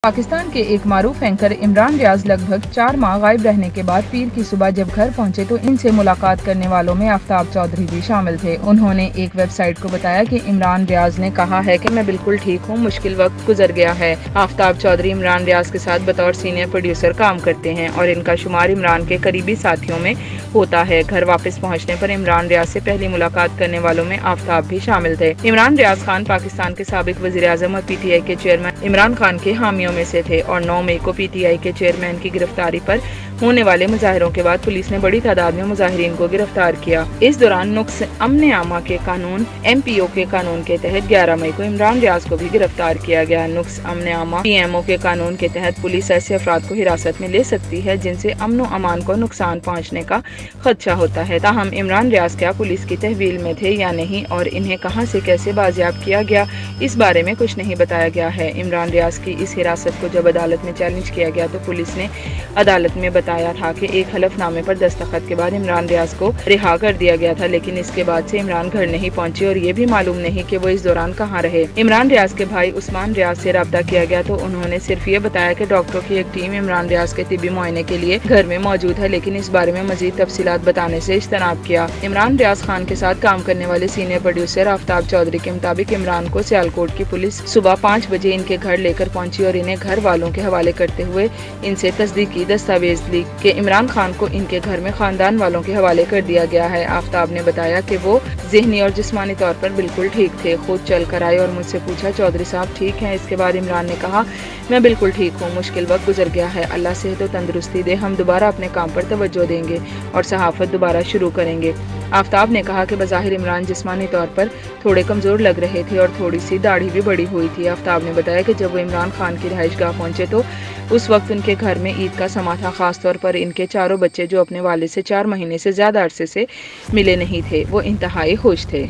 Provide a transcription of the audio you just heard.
पाकिस्तान के एक मारूफ एंकर इमरान रियाज लगभग 4 माह गायब रहने के बाद पीर की सुबह जब घर पहुंचे तो इनसे मुलाकात करने वालों में आफ्ताब चौधरी भी शामिल थे। उन्होंने एक वेबसाइट को बताया कि इमरान रियाज ने कहा है कि मैं बिल्कुल ठीक हूं, मुश्किल वक्त गुजर गया है। आफ्ताब चौधरी इमरान रियाज के साथ बतौर सीनियर प्रोड्यूसर काम करते हैं और इनका शुमार इमरान के करीबी साथियों में होता है। घर वापस पहुँचने पर इमरान रियाज से पहली मुलाकात करने वालों में आफ्ताब भी शामिल थे। इमरान रियाज खान पाकिस्तान के साबिक वज़ीर-ए-आज़म और PTI के चेयरमैन इमरान खान के हामियों में से थे और 9 मई को PTI के चेयरमैन की गिरफ्तारी पर होने वाले मुजाहिरों के बाद पुलिस ने बड़ी तादाद में मुजाहिरीन को गिरफ्तार किया। इस दौरान नुक्स अमन आमा के कानून MPO के कानून के तहत 11 मई को इमरान रियाज को भी गिरफ्तार किया गया। नुक्स अमन आमा PMO के कानून के तहत पुलिस ऐसे अफराद को हिरासत में ले सकती है जिनसे अमन अमान को नुकसान पहुँचने का खदशा होता है। ताहम इमरान रियाज क्या पुलिस की तहवील में थे या नहीं और इन्हें कहां से कैसे बाजियाब किया गया, इस बारे में कुछ नहीं बताया गया है। इमरान रियाज की इस हिरासत को जब अदालत में चैलेंज किया गया तो पुलिस ने अदालत में बताया था कि एक हलफनामे पर दस्तखत के बाद इमरान रियाज को रिहा कर दिया गया था, लेकिन इसके बाद से इमरान घर नहीं पहुंचे और ये भी मालूम नहीं कि वो इस दौरान कहां रहे। इमरान रियाज के भाई उस्मान रियाज से राब्ता किया गया तो उन्होंने सिर्फ ये बताया कि डॉक्टरों की एक टीम इमरान रियाज के तिब्बी मुआयने के लिए घर में मौजूद है, लेकिन इस बारे में मजीद तफसीलात बताने से इज्तनाब किया। इमरान रियाज खान के साथ काम करने वाले सीनियर प्रोड्यूसर आफ्ताब चौधरी के मुताबिक इमरान को सियालकोट की पुलिस सुबह 5 बजे इनके घर लेकर पहुंची और इन्हें घर वालों के हवाले करते हुए इनसे तस्दीकी दस्तावेज ली कि इमरान खान को इनके घर में खानदान वालों के हवाले कर दिया गया है। आफ्ताब ने बताया कि वो ज़हनी और जिस्मानी तौर पर बिल्कुल ठीक थे, खुद चल कर आए और मुझसे पूछा चौधरी साहब ठीक हैं। इसके बाद इमरान ने कहा मैं बिल्कुल ठीक हूँ, मुश्किल वक्त गुजर गया है, अल्लाह सेहत और तंदुरुस्ती दे, हम दोबारा अपने काम पर तवज्जो देंगे और सहाफत दोबारा शुरू करेंगे। आफ्ताब ने कहा कि बज़ाहिर इमरान जिस्मानी तौर पर थोड़े कमज़ोर लग रहे थे और थोड़ी सी दाढ़ी भी बड़ी हुई थी। आफ्ताब ने बताया कि जब वो इमरान खान की रिहाइशगाह पहुंचे तो उस वक्त उनके घर में ईद का समा था। खास तौर पर इनके चारों बच्चे जो अपने वालिद से 4 महीने से ज़्यादा अरसे से मिले नहीं थे, वो इंतहाई खुश थे।